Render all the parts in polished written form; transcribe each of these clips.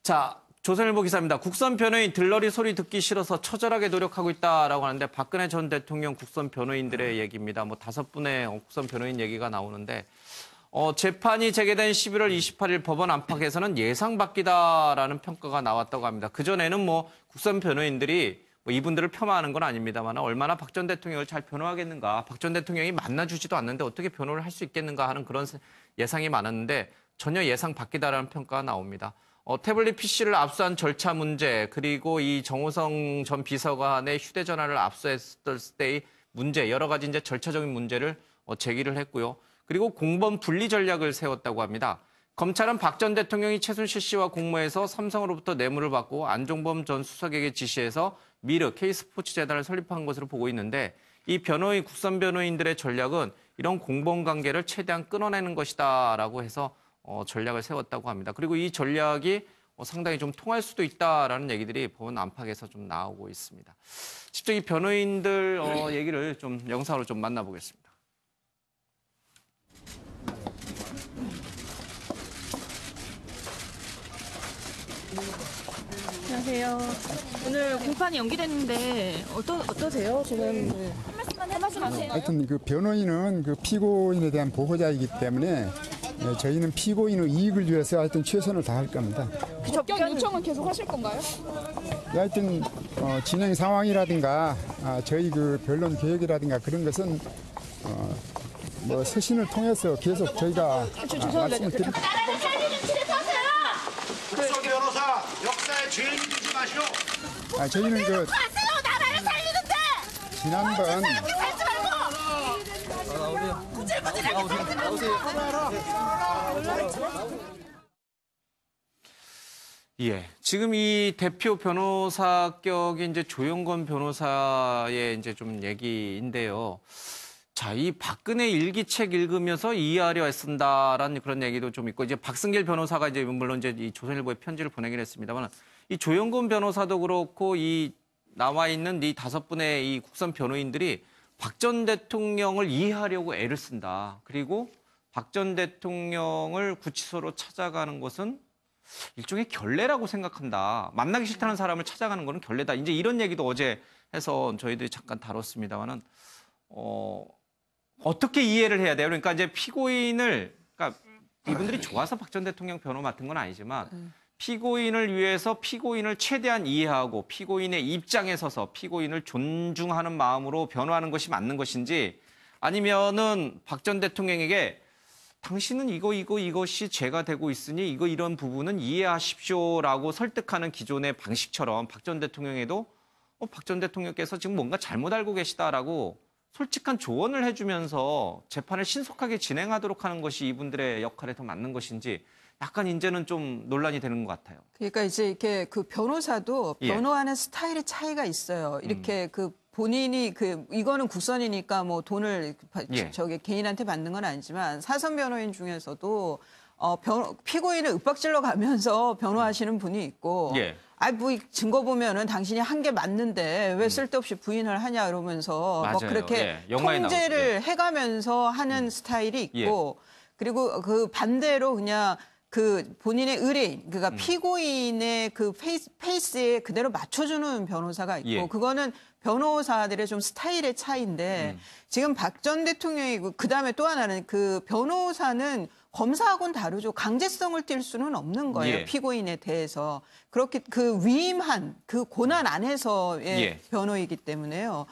자, 조선일보 기사입니다. 국선 변호인 들러리 소리 듣기 싫어서 처절하게 노력하고 있다라고 하는데 박근혜 전 대통령 국선 변호인들의 얘기입니다. 뭐 5분의 국선 변호인 얘기가 나오는데 재판이 재개된 11월 28일 법원 안팎에서는 예상 밖이다라는 평가가 나왔다고 합니다. 그전에는 뭐 국선 변호인들이 뭐 이분들을 폄하하는 건 아닙니다만 얼마나 박 전 대통령을 잘 변호하겠는가, 박 전 대통령이 만나주지도 않는데 어떻게 변호를 할 수 있겠는가 하는 그런 예상이 많았는데 전혀 예상 밖이다라는 평가가 나옵니다. 태블릿 PC를 압수한 절차 문제, 그리고 이 정호성 전 비서관의 휴대전화를 압수했을 때의 문제, 여러 가지 이제 절차적인 문제를 제기를 했고요. 그리고 공범 분리 전략을 세웠다고 합니다. 검찰은 박 전 대통령이 최순실 씨와 공모해서 삼성으로부터 뇌물을 받고 안종범 전 수석에게 지시해서 미르 K스포츠재단을 설립한 것으로 보고 있는데 이 변호인, 국선 변호인들의 전략은 이런 공범 관계를 최대한 끊어내는 것이다라고 해서 전략을 세웠다고 합니다. 그리고 이 전략이 상당히 좀 통할 수도 있다라는 얘기들이 법원 안팎에서 좀 나오고 있습니다. 직접 이 변호인들 얘기를 좀 영상으로 좀 만나보겠습니다. 안녕하세요. 오늘 공판이 연기됐는데 어떠세요? 지금 한 말씀 하세요. 하여튼 그 변호인은 그 피고인에 대한 보호자이기 때문에 저희는 피고인의 이익을 위해서 하여튼 최선을 다할 겁니다. 그 접견 요청은 계속 하실 건가요? 하여튼 진행 상황이라든가 저희 그 변론 계획이라든가 그런 것은 뭐 서신을 통해서 계속 저희가 말씀을 드립니다. 나라를 살리는 길에 서세요! 국선 변호사 역사에 죄인 되지 마시오. 저희는 그 가세요! 나라를 살리는데! 지난번 이렇게 살지 말고! 구질구질하게 살지 말고! 예, 지금 이 대표 변호사격이 이제 조영건 변호사의 이제 좀 얘기인데요. 자, 이 박근혜 일기책 읽으면서 이해하려 애쓴다라는 그런 얘기도 좀 있고, 이제 박승길 변호사가 이제 물론 이제 이 조선일보에 편지를 보내긴 했습니다만, 이 조영건 변호사도 그렇고 이 나와 있는 이 5분의 이 국선 변호인들이 박 전 대통령을 이해하려고 애를 쓴다. 그리고 박 전 대통령을 구치소로 찾아가는 것은 일종의 결례라고 생각한다. 만나기 싫다는 사람을 찾아가는 거는 결례다. 이제 이런 얘기도 어제 해서 저희들이 잠깐 다뤘습니다만은 어떻게 이해를 해야 돼요? 그러니까 이제 피고인을, 그러니까 이분들이 좋아서 박 전 대통령 변호 맡은 건 아니지만 피고인을 위해서 피고인을 최대한 이해하고 피고인의 입장에 서서 피고인을 존중하는 마음으로 변호하는 것이 맞는 것인지 아니면은 박 전 대통령에게 당신은 이것이 죄가 되고 있으니 이런 부분은 이해하십시오라고 설득하는 기존의 방식처럼 박 전 대통령에도 박 전 대통령께서 지금 뭔가 잘못 알고 계시다라고 솔직한 조언을 해주면서 재판을 신속하게 진행하도록 하는 것이 이분들의 역할에 더 맞는 것인지 약간 이제는 좀 논란이 되는 것 같아요. 그러니까 이제 이렇게 그 변호사도 변호하는 스타일의 차이가 있어요. 이렇게 그 본인이 이거는 국선이니까 뭐 돈을 저기 개인한테 받는 건 아니지만 사선 변호인 중에서도 피고인을 윽박질러 가면서 변호하시는 분이 있고 뭐 증거 보면은 당신이 한 게 맞는데 왜 쓸데없이 부인을 하냐 이러면서 뭐 그렇게 통제를 해가면서 하는 스타일이 있고 그리고 그 반대로 그냥 그 본인의 의뢰인, 그러니까 피고인의 그 페이스에 그대로 맞춰주는 변호사가 있고 그거는 변호사들의 좀 스타일의 차이인데 지금 박 전 대통령이고 그다음에 또 하나는 그 변호사는 검사하고는 다르죠. 강제성을 띌 수는 없는 거예요. 피고인에 대해서. 그렇게 그 위임한 그 고난 안에서의 변호이기 때문에요.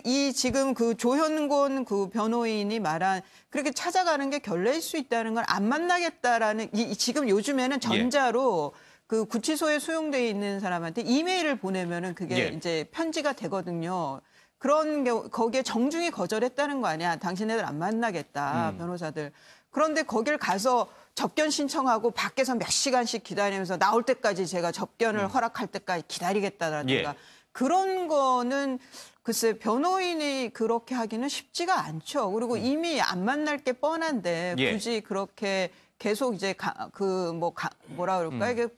이 지금 그 조현곤 그 변호인이 말한 그렇게 찾아가는 게 결례일 수 있다는 걸 안 만나겠다라는 지금 요즘에는 전자로 그 구치소에 수용돼 있는 사람한테 이메일을 보내면은 그게 이제 편지가 되거든요. 그런 거기에 정중히 거절했다는 거 아니야. 당신네들 안 만나겠다 변호사들. 그런데 거길 가서 접견 신청하고 밖에서 몇 시간씩 기다리면서 나올 때까지 제가 접견을 허락할 때까지 기다리겠다라든가 그런 거는 글쎄 변호인이 그렇게 하기는 쉽지가 않죠. 그리고 이미 안 만날 게 뻔한데 굳이 그렇게 계속 이제 뭐라 그럴까 이게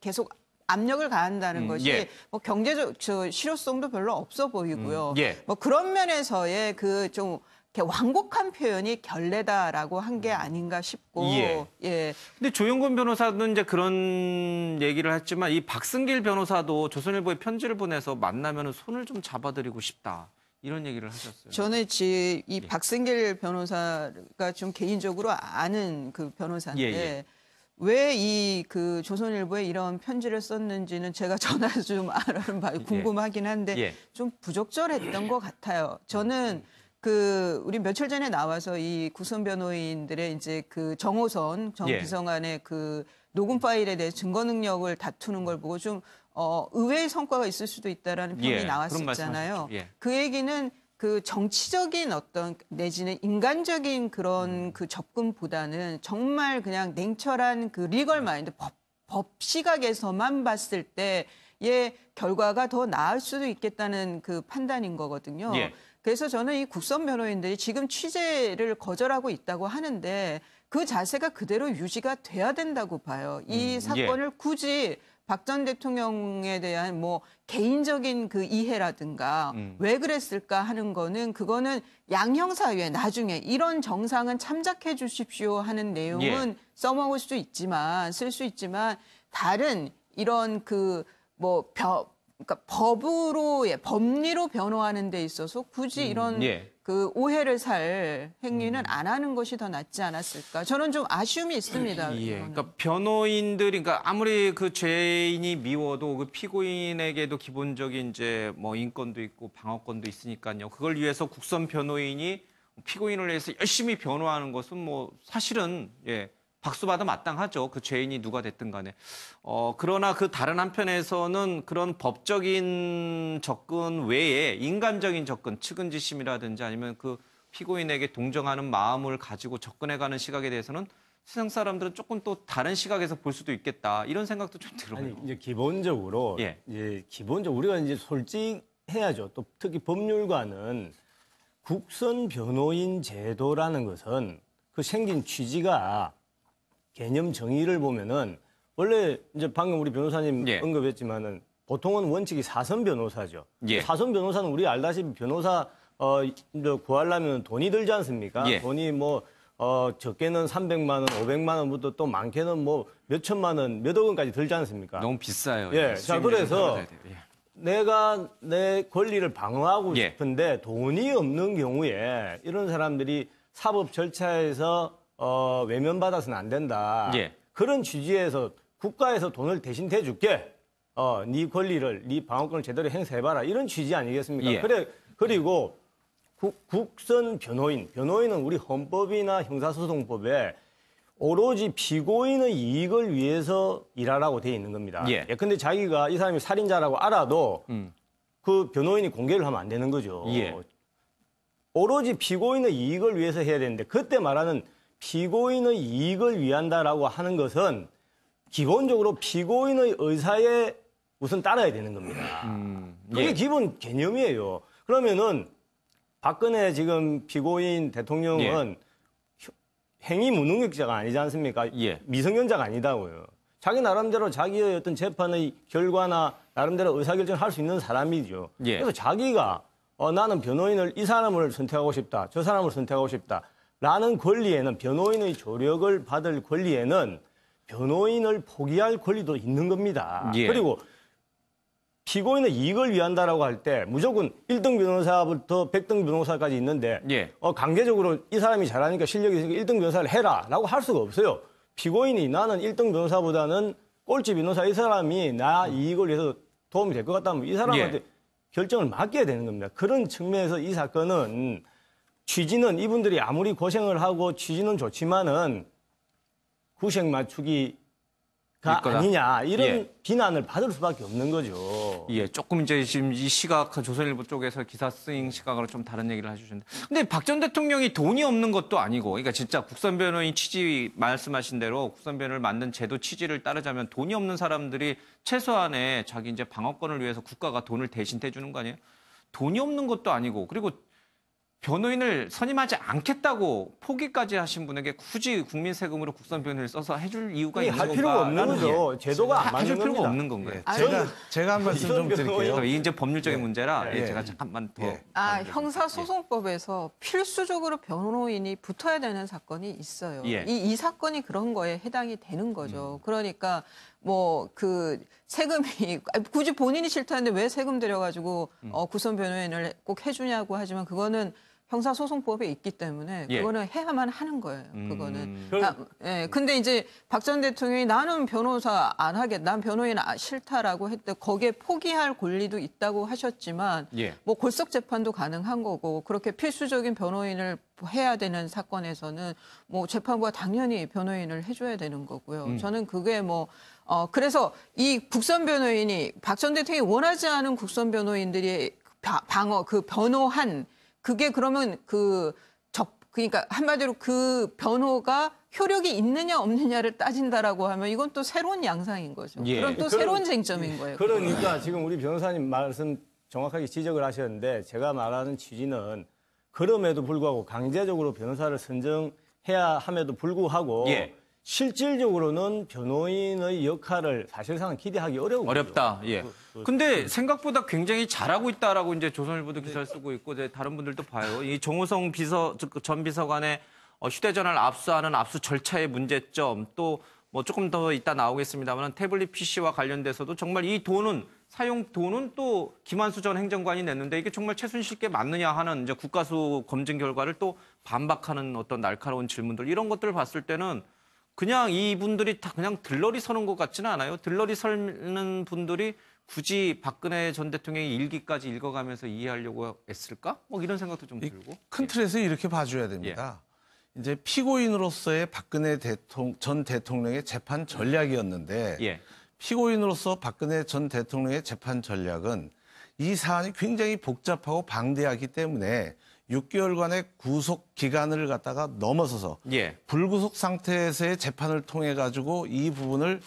계속 압력을 가한다는 것이 뭐 경제적 실효성도 별로 없어 보이고요. 뭐 그런 면에서의 그 좀 이렇게 완곡한 표현이 결례다라고 한 게 아닌가 싶고 예. 예. 근데 조영건 변호사는 이제 그런 얘기를 했지만 이 박승길 변호사도 조선일보에 편지를 보내서 만나면 손을 좀 잡아드리고 싶다. 이런 얘기를 하셨어요. 저는 이 박승길 변호사가 좀 개인적으로 아는 그 변호사인데 예. 왜 이 그 조선일보에 이런 편지를 썼는지는 제가 전화해서 좀 알아봐요. 궁금하긴 한데 예. 좀 부적절했던 것 같아요. 저는 그 우리 며칠 전에 나와서 이 국선 변호인들의 이제 그 정호선 전 예. 비서관의 그 녹음 파일에 대해 증거 능력을 다투는 걸 보고 좀 의외의 성과가 있을 수도 있다라는 평이 예, 그런 나왔었잖아요. 말씀하셨죠. 예. 그 얘기는 그 정치적인 어떤 내지는 인간적인 그런 그 접근보다는 정말 그냥 냉철한 그 리걸 마인드 법 시각에서만 봤을 때의 결과가 더 나을 수도 있겠다는 그 판단인 거거든요. 예. 그래서 저는 이 국선 변호인들이 지금 취재를 거절하고 있다고 하는데 그 자세가 그대로 유지가 돼야 된다고 봐요. 이 사건을 굳이 박 전 대통령에 대한 뭐 개인적인 그 이해라든가 왜 그랬을까 하는 거는 그거는 양형사유에 나중에 이런 정상은 참작해 주십시오 하는 내용은 써먹을 수 있지만 쓸 수 있지만 다른 이런 그 뭐 그러니까 법리로 변호하는 데 있어서 굳이 이런 그 오해를 살 행위는 안 하는 것이 더 낫지 않았을까? 저는 좀 아쉬움이 있습니다. 예. 이거는. 그러니까 변호인들이 그러니까 아무리 그 죄인이 미워도 그 피고인에게도 기본적인 이제 뭐 인권도 있고 방어권도 있으니까요. 그걸 위해서 국선 변호인이 피고인을 위해서 열심히 변호하는 것은 뭐 사실은 박수받아 마땅하죠. 그 죄인이 누가 됐든 간에. 그러나 그 다른 한편에서는 그런 법적인 접근 외에 인간적인 접근, 측은지심이라든지 아니면 그 피고인에게 동정하는 마음을 가지고 접근해가는 시각에 대해서는 세상 사람들은 조금 또 다른 시각에서 볼 수도 있겠다. 이런 생각도 좀 들어요. 아니, 이제 기본적으로, 우리가 이제 솔직해야죠. 또 특히 법률가는 국선 변호인 제도라는 것은 그 생긴 취지가 개념 정의를 보면은 원래 이제 방금 우리 변호사님 언급했지만은 보통은 원칙이 사선 변호사죠. 사선 변호사는 우리 알다시피 변호사 이제 구하려면 돈이 들지 않습니까? 돈이 뭐 적게는 300만 원, 500만 원부터 또 많게는 뭐 몇천만 원, 몇억 원까지 들지 않습니까? 너무 비싸요. 자, 그래서 내가 내 권리를 방어하고 싶은데 돈이 없는 경우에 이런 사람들이 사법 절차에서 외면받아서는 안 된다. 그런 취지에서 국가에서 돈을 대신 대줄게. 네 권리를, 네 방어권을 제대로 행사해봐라. 이런 취지 아니겠습니까? 그리고 국선 변호인은 우리 헌법이나 형사소송법에 오로지 피고인의 이익을 위해서 일하라고 돼 있는 겁니다. 근데 자기가 이 사람이 살인자라고 알아도 그 변호인이 공개를 하면 안 되는 거죠. 오로지 피고인의 이익을 위해서 해야 되는데 그때 말하는 피고인의 이익을 위한다라고 하는 것은 기본적으로 피고인의 의사에 우선 따라야 되는 겁니다. 그게 기본 개념이에요. 그러면은 박근혜 지금 피고인 대통령은 행위 무능력자가 아니지 않습니까? 미성년자가 아니다고요. 자기 나름대로 자기의 어떤 재판의 결과나 나름대로 의사결정을 할 수 있는 사람이죠. 그래서 자기가 나는 변호인을 이 사람을 선택하고 싶다. 저 사람을 선택하고 싶다. 라는 권리에는 변호인의 조력을 받을 권리에는 변호인을 포기할 권리도 있는 겁니다. 그리고 피고인의 이익을 위한다라고 할 때 무조건 1등 변호사부터 100등 변호사까지 있는데 강제적으로 이 사람이 잘하니까 실력이 있으니까 1등 변호사를 해라라고 할 수가 없어요. 피고인이 나는 1등 변호사보다는 꼴찌 변호사 이 사람이 나 이익을 위해서 도움이 될 것 같다면 이 사람한테 결정을 맡겨야 되는 겁니다. 그런 측면에서 이 사건은 취지는 이분들이 아무리 고생을 하고 취지는 좋지만은 구색 맞추기가 아니냐 이런 비난을 받을 수밖에 없는 거죠. 조금 이제 지금 이 시각 조선일보 쪽에서 기사 쓰인 시각으로 좀 다른 얘기를 해주셨는데, 근데 박 전 대통령이 돈이 없는 것도 아니고, 그러니까 진짜 국선 변호인 취지 말씀하신 대로 국선 변호를 만든 제도 취지를 따르자면 돈이 없는 사람들이 최소한의 자기 이제 방어권을 위해서 국가가 돈을 대신 대주는 거 아니에요? 돈이 없는 것도 아니고, 그리고 변호인을 선임하지 않겠다고 포기까지 하신 분에게 굳이 국민 세금으로 국선 변호인을 써서 해줄 이유가 있는 할 건가? 필요가 없는 거죠. 제도가 안 맞는 해줄 필요가 겁니다. 없는 건가요? 제가 한 말씀 좀 드릴게요. 이게 이제 법률적인 문제라 예. 제가 잠깐만 더. 형사소송법에서 필수적으로 변호인이 붙어야 되는 사건이 있어요. 예. 이 사건이 그런 거에 해당이 되는 거죠. 그러니까 뭐 그 세금이 굳이 본인이 싫다는데 왜 세금 들여가지고 국선 변호인을 꼭 해주냐고 하지만 그거는 형사소송법에 있기 때문에 예. 그거는 해야만 하는 거예요. 그거는. 그럼- 근데 이제 박 전 대통령이 나는 변호사 안 하겠다, 난 변호인 싫다라고 했대. 거기에 포기할 권리도 있다고 하셨지만 예. 뭐 골석 재판도 가능한 거고 그렇게 필수적인 변호인을 해야 되는 사건에서는 뭐 재판부가 당연히 변호인을 해줘야 되는 거고요. 저는 그게 뭐 그래서 이 국선 변호인이 박 전 대통령이 원하지 않은 국선 변호인들이 변호한 그게 그러면 그러니까 한마디로 그 변호가 효력이 있느냐 없느냐를 따진다라고 하면 이건 또 새로운 양상인 거죠. 예. 그럼 또 새로운 쟁점인 거예요. 그러니까 지금 우리 변호사님 말씀 정확하게 지적을 하셨는데 제가 말하는 취지는 그럼에도 불구하고 강제적으로 변호사를 선정해야 함에도 불구하고 예. 실질적으로는 변호인의 역할을 사실상 기대하기 어려운 거죠. 어렵다. 예. 근데 생각보다 굉장히 잘하고 있다라고 이제 조선일보도 기사를 쓰고 있고 이제 다른 분들도 봐요. 이 정호성 전 비서관의 휴대전화를 압수하는 압수 절차의 문제점 또 뭐 조금 더 이따 나오겠습니다만 태블릿 PC와 관련돼서도 정말 이 돈은 사용 돈은 또 김한수 전 행정관이 냈는데 이게 정말 최순실께 맞느냐 하는 이제 국가수 검증 결과를 또 반박하는 어떤 날카로운 질문들 이런 것들을 봤을 때는 그냥 이분들이 다 그냥 들러리 서는 것 같지는 않아요. 들러리 서는 분들이 굳이 박근혜 전 대통령의 일기까지 읽어가면서 이해하려고 했을까? 뭐 이런 생각도 좀 들고. 큰 틀에서 이렇게 봐줘야 됩니다. 이제 피고인으로서의 박근혜 전 대통령의 재판 전략이었는데 예. 피고인으로서 박근혜 전 대통령의 재판 전략은 이 사안이 굉장히 복잡하고 방대하기 때문에 6개월간의 구속 기간을 갖다가 넘어서서 예. 불구속 상태에서의 재판을 통해 가지고 이 부분을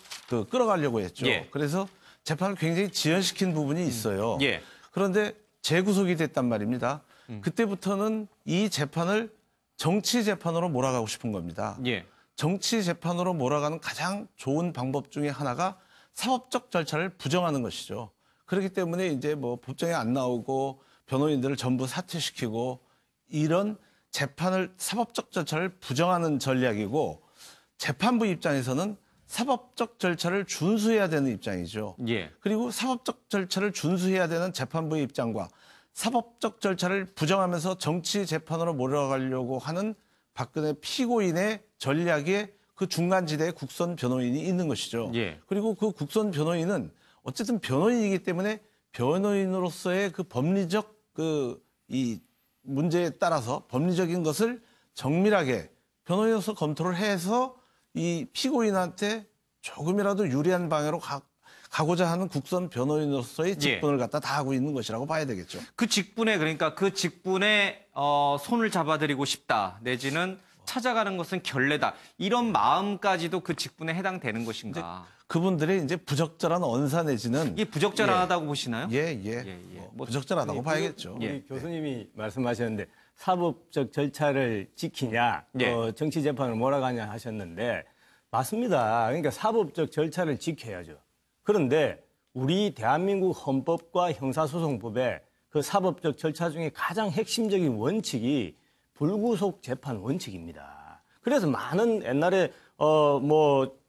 끌어가려고 했죠. 예. 그래서 재판을 굉장히 지연시킨 부분이 있어요. 예. 그런데 재구속이 됐단 말입니다. 그때부터는 이 재판을 정치 재판으로 몰아가고 싶은 겁니다. 예. 정치 재판으로 몰아가는 가장 좋은 방법 중에 하나가 사법적 절차를 부정하는 것이죠. 그렇기 때문에 이제 뭐 법정에 안 나오고 변호인들을 전부 사퇴시키고 이런 재판을 사법적 절차를 부정하는 전략이고 재판부 입장에서는 사법적 절차를 준수해야 되는 입장이죠. 예. 그리고 사법적 절차를 준수해야 되는 재판부의 입장과 사법적 절차를 부정하면서 정치 재판으로 몰아가려고 하는 박근혜 피고인의 전략에 그 중간지대에 국선 변호인이 있는 것이죠. 예. 그리고 그 국선 변호인은 어쨌든 변호인이기 때문에 변호인으로서의 그 법리적 이 문제에 따라서 법리적인 것을 정밀하게 변호인으로서 검토를 해서 이 피고인한테 조금이라도 유리한 방향으로 가고자 하는 국선 변호인으로서의 직분을 갖다 다 하고 있는 것이라고 봐야 되겠죠. 그 직분에 그러니까 그 직분에 손을 잡아드리고 싶다 내지는 찾아가는 것은 결례다 이런 마음까지도 그 직분에 해당되는 것인가? 그분들의 이제 부적절한 언사 내지는 이게 부적절하다고 보시나요? 뭐 부적절하다고 봐야겠죠. 예. 우리 교수님이 말씀하셨는데 사법적 절차를 지키냐, 예. 정치 재판을 몰아가냐 하셨는데 맞습니다. 그러니까 사법적 절차를 지켜야죠. 그런데 우리 대한민국 헌법과 형사소송법에 그 사법적 절차 중에 가장 핵심적인 원칙이 불구속 재판 원칙입니다. 그래서 많은 옛날에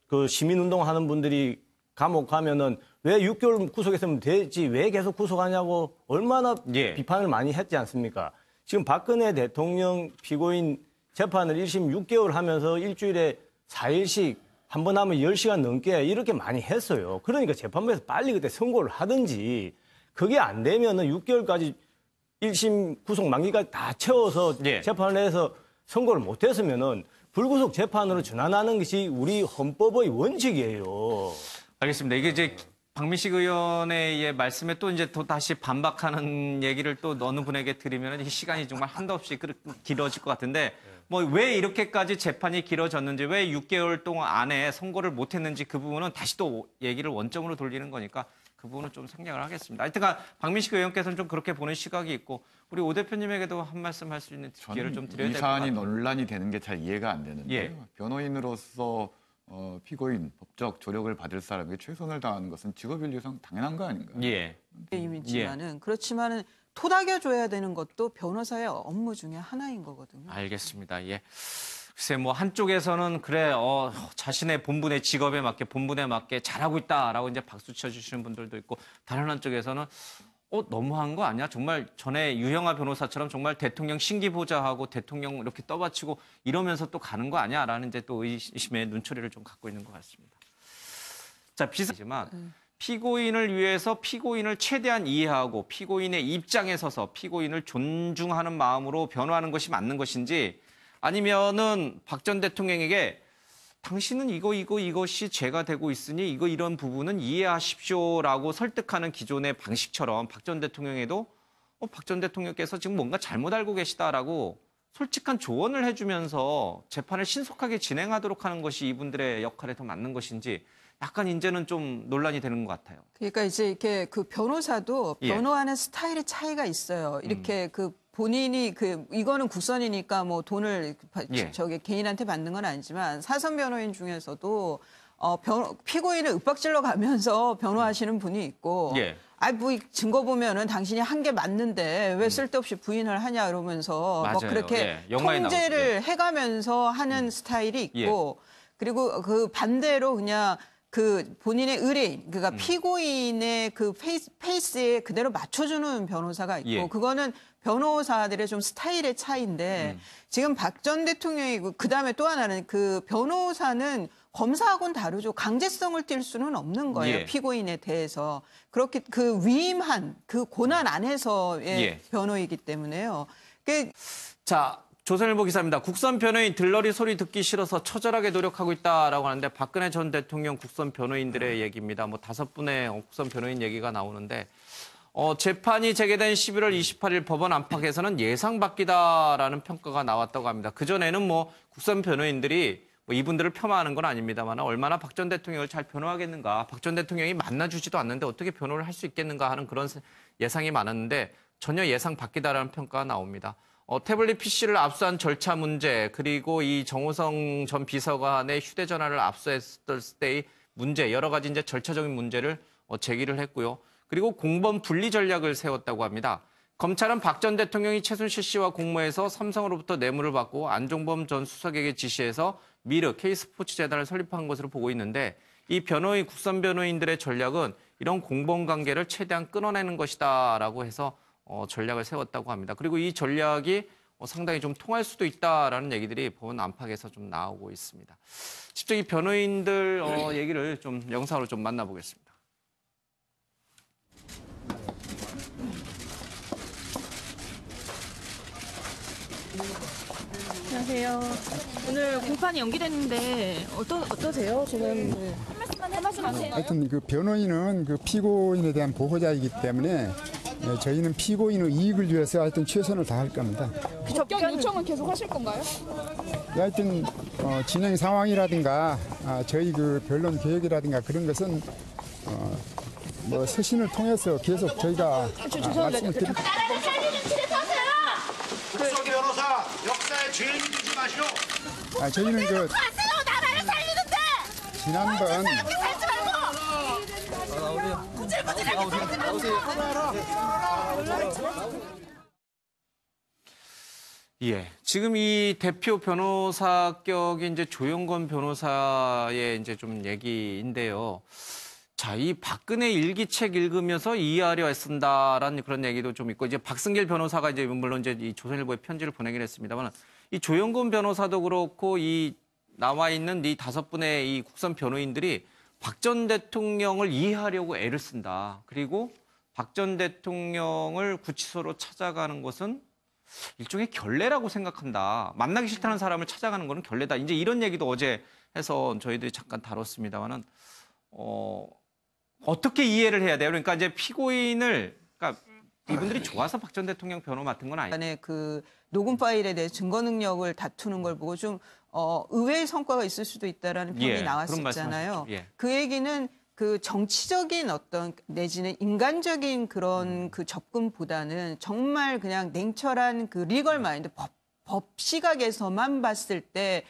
그 시민운동 하는 분들이 감옥 가면은 왜 6개월 구속했으면 되지 왜 계속 구속하냐고 얼마나 예. 비판을 많이 했지 않습니까? 지금 박근혜 대통령 피고인 재판을 1심 6개월 하면서 일주일에 4일씩 한 번 하면 10시간 넘게 이렇게 많이 했어요. 그러니까 재판부에서 빨리 그때 선고를 하든지 그게 안 되면은 6개월까지 1심 구속 만기까지 다 채워서 예. 재판을 해서 선고를 못 했으면은 불구속 재판으로 전환하는 것이 우리 헌법의 원칙이에요. 알겠습니다. 이게 이제 박민식 의원의 말씀에 또 이제 또 다시 반박하는 얘기를 또 어느 분에게 드리면 이 시간이 정말 한도 없이 길어질 것 같은데 뭐 왜 이렇게까지 재판이 길어졌는지 왜 6개월 동안 안에 선고를 못 했는지 그 부분은 다시 또 얘기를 원점으로 돌리는 거니까 그 부분은 좀 생략을 하겠습니다. 하여튼간 박민식 의원께서는 좀 그렇게 보는 시각이 있고 우리 오 대표님에게도 한 말씀 할 수 있는 기회를 좀 드려야 될 것 같아요. 이 사안이 논란이 되는 게 잘 이해가 안 되는데요. 예. 변호인으로서 피고인, 법적 조력을 받을 사람에게 최선을 다하는 것은 직업윤리상 당연한 거 아닌가요? 예. 이미지만은 그렇지만은 토닥여 줘야 되는 것도 변호사의 업무 중에 하나인 거거든요. 알겠습니다. 예. 글쎄 뭐 한쪽에서는 그래 자신의 본분의 직업에 맞게 본분에 맞게 잘하고 있다라고 이제 박수 쳐주시는 분들도 있고 다른 한쪽에서는 너무한 거 아니야? 정말 전에 유형아 변호사처럼 정말 대통령 신기보좌하고 대통령 이렇게 떠받치고 이러면서 또 가는 거 아니야?라는 이제 또 의심의 눈초리를 좀 갖고 있는 것 같습니다. 자, 비슷하지만 피고인을 위해서 피고인을 최대한 이해하고 피고인의 입장에 서서 피고인을 존중하는 마음으로 변호하는 것이 맞는 것인지 아니면은 박 전 대통령에게 당신은 이것이 죄가 되고 있으니 이런 부분은 이해하십시오라고 설득하는 기존의 방식처럼 박 전 대통령에도 박 전 대통령께서 지금 뭔가 잘못 알고 계시다라고 솔직한 조언을 해주면서 재판을 신속하게 진행하도록 하는 것이 이분들의 역할에 더 맞는 것인지 약간 이제는 좀 논란이 되는 것 같아요. 그러니까 이제 이렇게 그 변호사도 예. 변호하는 스타일의 차이가 있어요. 이렇게 그 본인이 이거는 국선이니까 뭐 돈을 예. 개인한테 받는 건 아니지만 사선 변호인 중에서도 피고인을 윽박질러 가면서 변호하시는 분이 있고 예. 뭐 증거 보면은 당신이 한 게 맞는데 왜 쓸데없이 부인을 하냐 이러면서 뭐 맞아요. 그렇게 예. 영화에 통제를 나오죠. 해가면서 하는 스타일이 있고 그리고 그 반대로 그냥 그 본인의 의뢰인, 그러니까 피고인의 그 페이스에 그대로 맞춰주는 변호사가 있고 예. 그거는 변호사들의 좀 스타일의 차이인데 지금 박 전 대통령이고 그다음에 또 하나는 그 변호사는 검사하고는 다르죠. 강제성을 띌 수는 없는 거예요. 예. 피고인에 대해서. 그렇게 그 위임한 그 고난 안에서의 예. 변호이기 때문에요. 자, 조선일보 기사입니다. 국선 변호인 들러리 소리 듣기 싫어서 처절하게 노력하고 있다라고 하는데 박근혜 전 대통령 국선 변호인들의 얘기입니다. 뭐 5분의 국선 변호인 얘기가 나오는데 재판이 재개된 11월 28일 법원 안팎에서는 예상 밖이다라는 평가가 나왔다고 합니다. 그전에는 뭐 국선 변호인들이 뭐 이분들을 폄하하는 건 아닙니다만 얼마나 박 전 대통령을 잘 변호하겠는가. 박 전 대통령이 만나주지도 않는데 어떻게 변호를 할 수 있겠는가 하는 그런 예상이 많았는데 전혀 예상 밖이다라는 평가가 나옵니다. 태블릿 PC를 압수한 절차 문제 그리고 이 정호성 전 비서관의 휴대전화를 압수했을 때의 문제 여러 가지 이제 절차적인 문제를 제기를 했고요. 그리고 공범 분리 전략을 세웠다고 합니다. 검찰은 박 전 대통령이 최순실 씨와 공모해서 삼성으로부터 뇌물을 받고 안종범 전 수석에게 지시해서 미르 K스포츠 재단을 설립한 것으로 보고 있는데 이 국선 변호인들의 전략은 이런 공범 관계를 최대한 끊어내는 것이다라고 해서 전략을 세웠다고 합니다. 그리고 이 전략이 상당히 좀 통할 수도 있다라는 얘기들이 법원 안팎에서 좀 나오고 있습니다. 직접 이 변호인들 얘기를 좀 영상으로 좀 만나보겠습니다. 안녕하세요. 오늘 공판이 연기됐는데 어떠세요? 지금 한 말씀 하세요. 하여튼 그 변호인은 그 피고인에 대한 보호자이기 때문에 저희는 피고인의 이익을 위해서 하여튼 최선을 다할 겁니다. 접견 요청은 계속 하실 건가요? 하여튼 진행 상황이라든가 저희 그 변론 계획이라든가 그런 것은 뭐 서신을 통해서 계속 저희가 말씀을 드립니다. 나라를 살리는 길에 서세요. 국선 변호사 역사에 죄인 되지 마시오. 저희는 그 가세요. 나라를 살리는데. 지난번 이렇게 살지 말고. 예, 지금 이 대표 변호사격이 이제 조영건 변호사의 이제 좀 얘기인데요. 자, 이 박근혜 일기책 읽으면서 이해하려 애쓴다라는 그런 얘기도 좀 있고 이제 박승길 변호사가 이제 물론 이제 이 조선일보에 편지를 보내긴 했습니다만 이 조영건 변호사도 그렇고 이 나와 있는 이 5분의 이 국선 변호인들이 박 전 대통령을 이해하려고 애를 쓴다. 그리고 박 전 대통령을 구치소로 찾아가는 것은 일종의 결례라고 생각한다. 만나기 싫다는 사람을 찾아가는 것은 결례다. 이제 이런 얘기도 어제 해서 저희들이 잠깐 다뤘습니다만은 어떻게 이해를 해야 돼요? 그러니까 이제 피고인을 그러니까 이분들이 좋아서 박 전 대통령 변호 맡은 건 아니에요. 안에 그 녹음 파일에 대해 증거 능력을 다투는 걸 보고 좀 의외의 성과가 있을 수도 있다라는 평이 예, 그런 나왔었잖아요. 말씀하셨죠. 예. 그 얘기는 그 정치적인 어떤 내지는 인간적인 그런 그 접근보다는 정말 그냥 냉철한 그 리걸 마인드 법 시각에서만 봤을 때의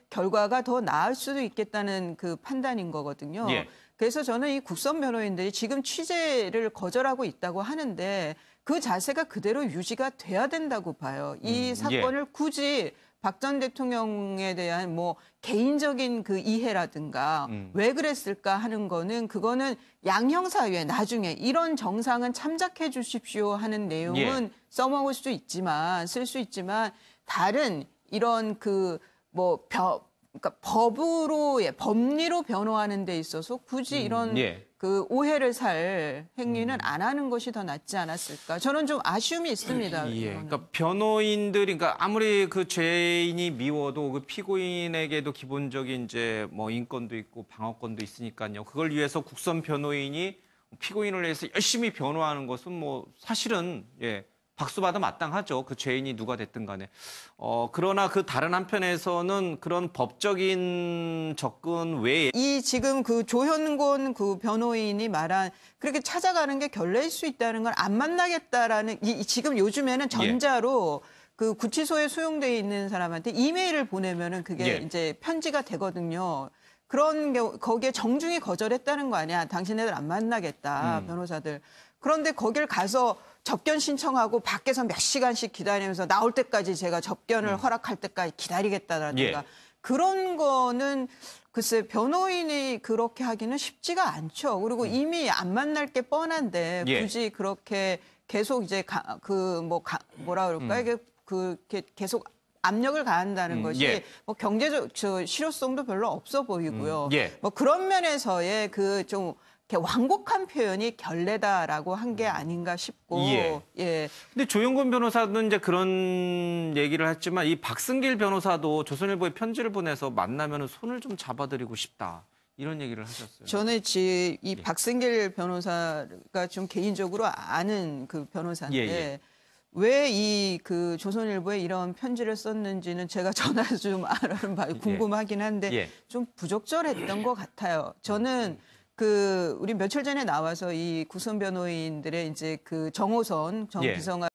결과가 더 나을 수도 있겠다는 그 판단인 거거든요. 예. 그래서 저는 이 국선 변호인들이 지금 취재를 거절하고 있다고 하는데 그 자세가 그대로 유지가 돼야 된다고 봐요. 이 사건을 굳이 박 전 대통령에 대한 뭐 개인적인 그 이해라든가 왜 그랬을까 하는 거는 그거는 양형사유에 나중에 이런 정상은 참작해 주십시오 하는 내용은 써먹을 수 있지만 쓸 수 있지만 다른 이런 그 뭐 그러니까 법리로 변호하는 데 있어서 굳이 이런 그 오해를 살 행위는 안 하는 것이 더 낫지 않았을까? 저는 좀 아쉬움이 있습니다. 예. 그러니까 변호인들이 그러니까 아무리 그 죄인이 미워도 그 피고인에게도 기본적인 이제 뭐 인권도 있고 방어권도 있으니까요. 그걸 위해서 국선 변호인이 피고인을 위해서 열심히 변호하는 것은 뭐 사실은 박수받아 마땅하죠. 그 죄인이 누가 됐든 간에. 그러나 그 다른 한편에서는 그런 법적인 접근 외에 이 지금 그 조현권 그 변호인이 말한 그렇게 찾아가는 게 결례일 수 있다는 걸 안 만나겠다라는 지금 요즘에는 전자로 그 구치소에 수용돼 있는 사람한테 이메일을 보내면은 그게 이제 편지가 되거든요. 그런 경우 거기에 정중히 거절했다는 거 아니야. 당신네들 안 만나겠다 변호사들. 그런데 거길 가서 접견 신청하고 밖에서 몇 시간씩 기다리면서 나올 때까지 제가 접견을 허락할 때까지 기다리겠다라든가 그런 거는 글쎄 변호인이 그렇게 하기는 쉽지가 않죠. 그리고 이미 안 만날 게 뻔한데 굳이 그렇게 계속 이제 뭐라 그럴까 이게 그렇게 계속 압력을 가한다는 것이 뭐 경제적 실효성도 별로 없어 보이고요. 뭐 그런 면에서의 그 좀 완곡한 표현이 결례다라고 한 게 아닌가 싶고. 근데 조영건 변호사는 이제 그런 얘기를 했지만 이 박승길 변호사도 조선일보에 편지를 보내서 만나면 손을 좀 잡아드리고 싶다. 이런 얘기를 하셨어요. 저는 이 박승길 변호사가 좀 개인적으로 아는 그 변호사인데 왜 이 그 조선일보에 이런 편지를 썼는지는 제가 전화해서 좀 알아봐요. 궁금하긴 한데 좀 부적절했던 것 같아요. 저는 우리 며칠 전에 나와서 이 국선 변호인들의 이제 그 정호선 정 비서관